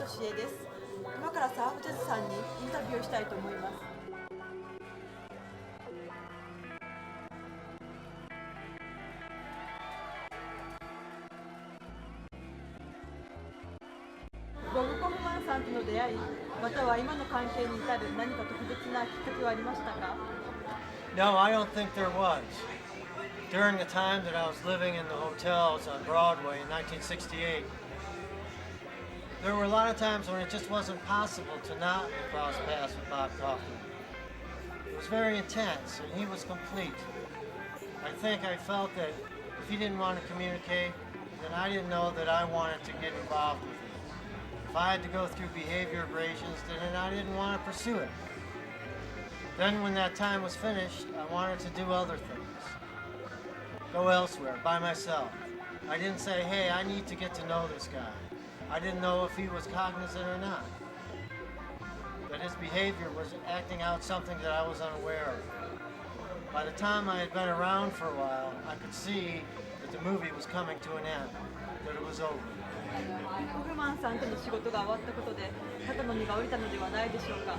俊恵です。今からサーフジャズさんにインタビューをしたいと思います。ボブ・コフマンさんとの出会い、または今の関係に至る何か特別なきっかけはありましたか？ No, I don't think there was. During the time that I was living in the hotels on Broadway in 1968, there were a lot of times when it just wasn't possible to not cross paths with Bob Kaufman. It was very intense, and he was complete. I think I felt that if he didn't want to communicate, then I didn't know that I wanted to get involved with him. If I had to go through behavior abrasions, then I didn't want to pursue it. Then when that time was finished, I wanted to do other things. Go elsewhere, by myself. I didn't say, hey, I need to get to know this guy. I didn't know if he was cognizant or not. That his behavior was acting out something that I was unaware of. By the time I had been around for a while, I could see that the movie was coming to an end, that it was over. コフマンさんとの仕事が終わったことで肩の荷が下りたのではないでしょうか？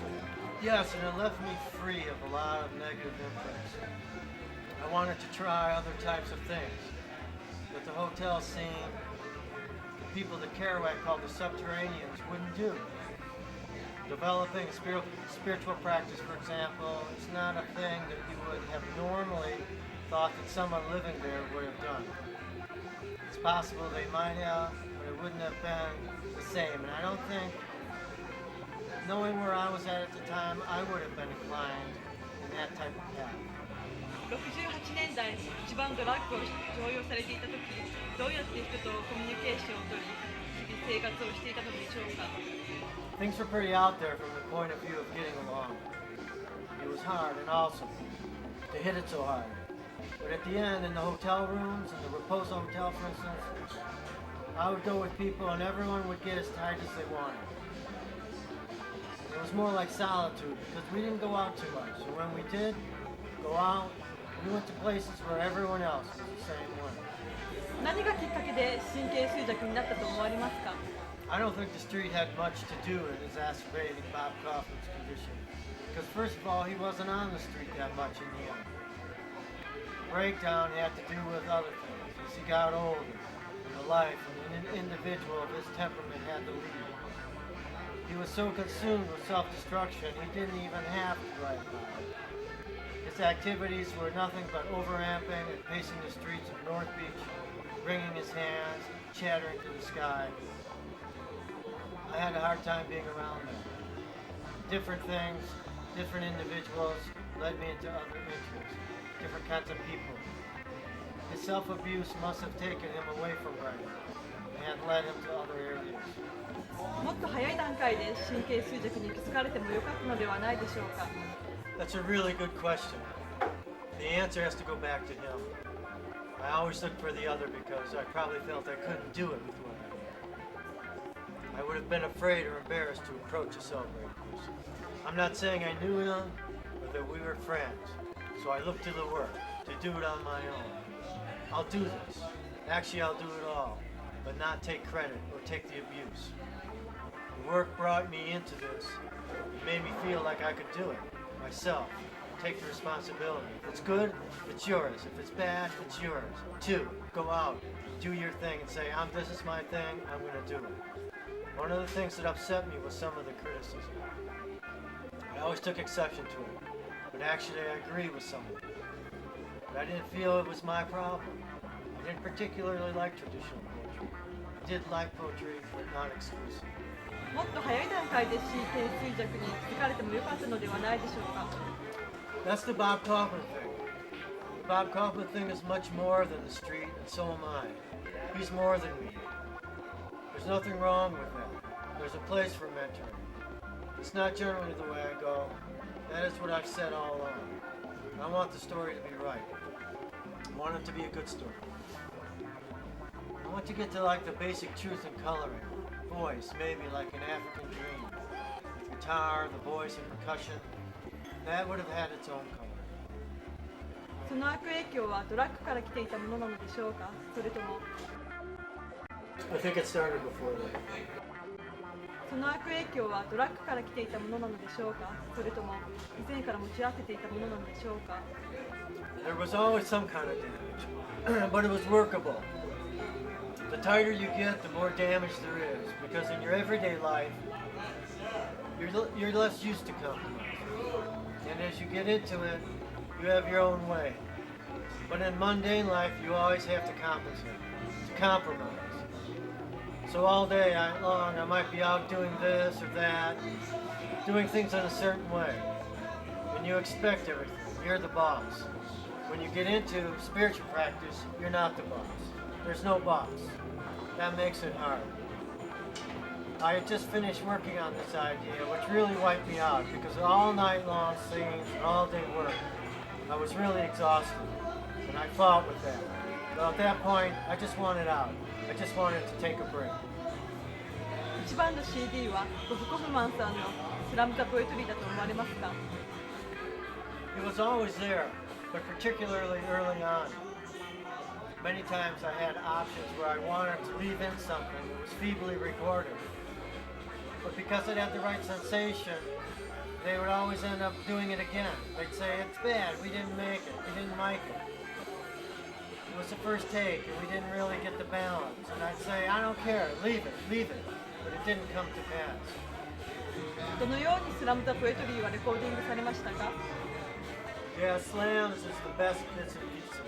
Yes, and it left me free of a lot of negative imprints. I wanted to try other types of things that the hotel scene, the people that Kerouac called the subterraneans, wouldn't do. Developing a spiritual practice, for example, is not a thing that you would have normally thought that someone living there would have done. It's possible they might have, but it wouldn't have been the same. And I don't think, knowing where I was at the time, I would have been inclined in that type of path. 68年代、一番ドラッグを常用されていたとき、どうやって人とコミュニケーションを取り、日々生活をしていたのでしょうか？ Things were pretty out there from the point of view of getting along. It was hard and awesome to hit it so hard. But at the end, in the hotel rooms, in the Raposo Hotel, for instance, I would go with people and everyone would get as tight as they wanted. It was more like solitude because we didn't go out too much. And when we did go out, we went to places where everyone else was the same way. 何がきっかけで神経衰弱になったと思われますか？ I don't think the street had much to do in exacerbating Bob Kaufman's condition. Because first of all, he wasn't on the street that much in the end. Breakdown had to do with other things. As he got older, and the life and an individual of his temperament had to lead. He was so consumed with self-destruction, he didn't even have to write about it. His activities were nothing but overamping and pacing the streets of North Beach, wringing his hands, chattering to the sky. I had a hard time being around them. Different things, different individuals led me into other interests, different kinds of people. His self-abuse must have taken him away from writing and led him to other areas. もっと早い段階で神経衰弱に気づかれてもよかったのではないでしょうか？ That's a really good question. The answer has to go back to him. I always looked for the other because I probably felt I couldn't do it with what I did. I would have been afraid or embarrassed to approach a celebrated person. I'm not saying I knew him or that we were friends, so I looked to the work, to do it on my own. I'll do this. Actually, I'll do it all, but not take credit or take the abuse. The work brought me into this. It made me feel like I could do it myself. Take the responsibility. If it's good, it's yours. If it's bad, it's yours. 2, go out, do your thing and say, this is my thing, I'm going to do it. One of the things that upset me was some of the criticism. I always took exception to it, but actually I agree with some of it. But I didn't feel it was my problem. I didn't particularly like traditional poetry. I did like poetry, but not exclusively. もっと早い段階で神経衰弱に気づかれてもよかったのではないでしょうか？ That's the Bob Kaufman thing. The Bob Kaufman thing is much more than the street, and so am I. He's more than me. There's nothing wrong with that. There's a place for mentoring. It's not generally the way I go. That is what I've said all along. I want the story to be right. I want it to be a good story. I want to get to like the basic truth in coloring. Voice, maybe like an African dream. With guitar, the voice, and percussion. That would have had its own color. その悪影響はドラッグから来ていたものなのでしょうか？それとも I think it started before that. その悪影響はドラッグから来ていたものなのでしょうか、それとも以前から持ち合わせていたものなのでしょうか。 There was always some kind of damage, but it was workable. The tighter you get, the more damage there is, because in your everyday life, you're less used to compromise. And as you get into it, you have your own way. But in mundane life, you always have to compensate, to compromise. So all day long, I might be out doing this or that, doing things in a certain way. And you expect everything. You're the boss. When you get into spiritual practice, you're not the boss. There's no boss. That makes it hard. I had just finished working on this idea, which really wiped me out because all night long scenes and all day work, I was really exhausted, and I fought with that. But at that point, I just wanted out. I just wanted to take a break. 一番の CD はボブ・コフマンさんのスラム・ザ・ポエトリーだと思われますか。 It was always there, but particularly early on. Many times I had options where I wanted to leave in something that was feebly recorded. But because it had the right sensation, they would always end up doing it again. They'd say, it's bad, we didn't make it, we didn't like it. It was the first take and we didn't really get the balance. And I'd say, I don't care, leave it. But it didn't come to pass. どのようにスラム・ザ・ポエトリーはレコーディングされましたか。 Yeah, slams is the best bits and pieces.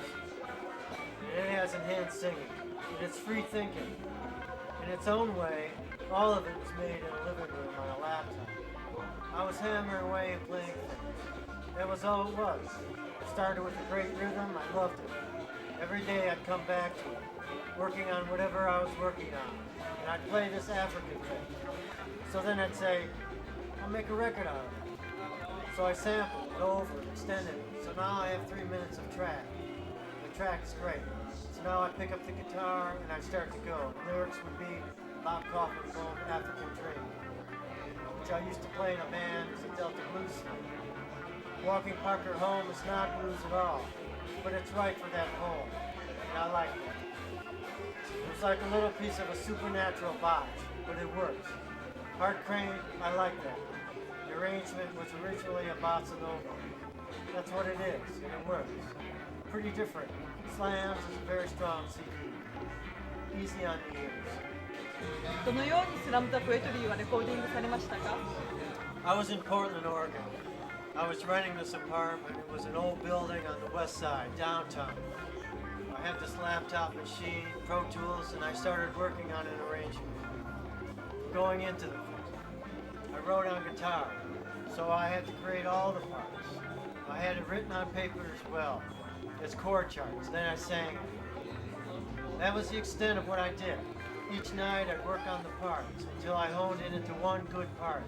And it has enhanced singing. And it's free thinking. In its own way, all of it was made in a living room on a laptop. I was hammering away and playing things. That was all it was. It started with a great rhythm. I loved it. Every day I'd come back to it, working on whatever I was working on. And I'd play this African thing. So then I'd say, I'll make a record out of it. So I sampled it over, extended it. So now I have 3 minutes of track. The track is great. So now I pick up the guitar and I start to go. The lyrics would be Bob Kaufman's old African Dream, which I used to play in a band as a Delta blues singer. Walking Parker home is not blues at all, but it's right for that poem, and I like it. It was like a little piece of a supernatural botch, but it works. Hart Crane, I like that. The arrangement was originally a bossa nova. That's what it is, and it works. Pretty different. Slams is a very strong CD. Easy on the ears. どのようにスラム・ザ・ポエトリーはレコーディングされましたか。 I was in Portland, Oregon. I was renting this apartment. It was an old building on the west side, downtown. I had this laptop machine, Pro Tools, and I started working on an arrangement. Going into the thing, I wrote on guitar, so I had to create all the parts. I had it written on paper as well, as chord charts. Then I sang it. That was the extent of what I did. Each night I'd work on the parts until I honed it into one good part.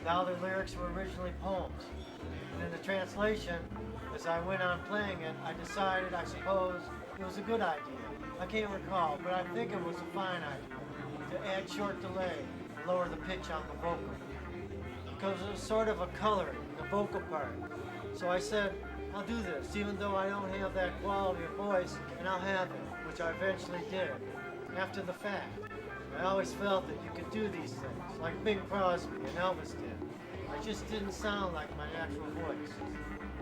Now the lyrics were originally poems. And in the translation, as I went on playing it, I decided, I suppose, it was a good idea. I can't recall, but I think it was a fine idea to add short delay and lower the pitch on the vocal. Because it was sort of a coloring in the vocal part. So I said, I'll do this, even though I don't have that quality of voice, and I'll have it, which I eventually did. After the fact, I always felt that you could do these things, like Bing Crosby and Elvis did. I just didn't sound like my natural voice.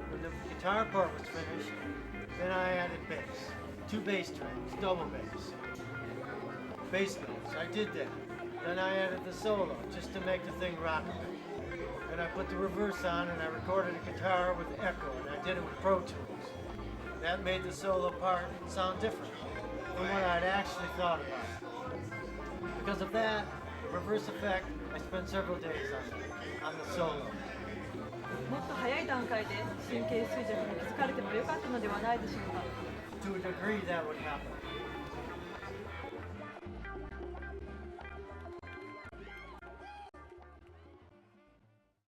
When the guitar part was finished, then I added bass. 2 bass tracks, double bass. Bass notes, I did that. Then I added the solo, just to make the thing rock a bit. Then I put the reverse on and I recorded a guitar with echo, and I did it with Pro Tools. That made the solo part sound different from what I'd actually thought about. Because of that, the reverse effect, I spent several days on the solo. もっと早い段階で神経衰弱に気づかれてもよかったのではないでしょうか。 To a degree, that would happen.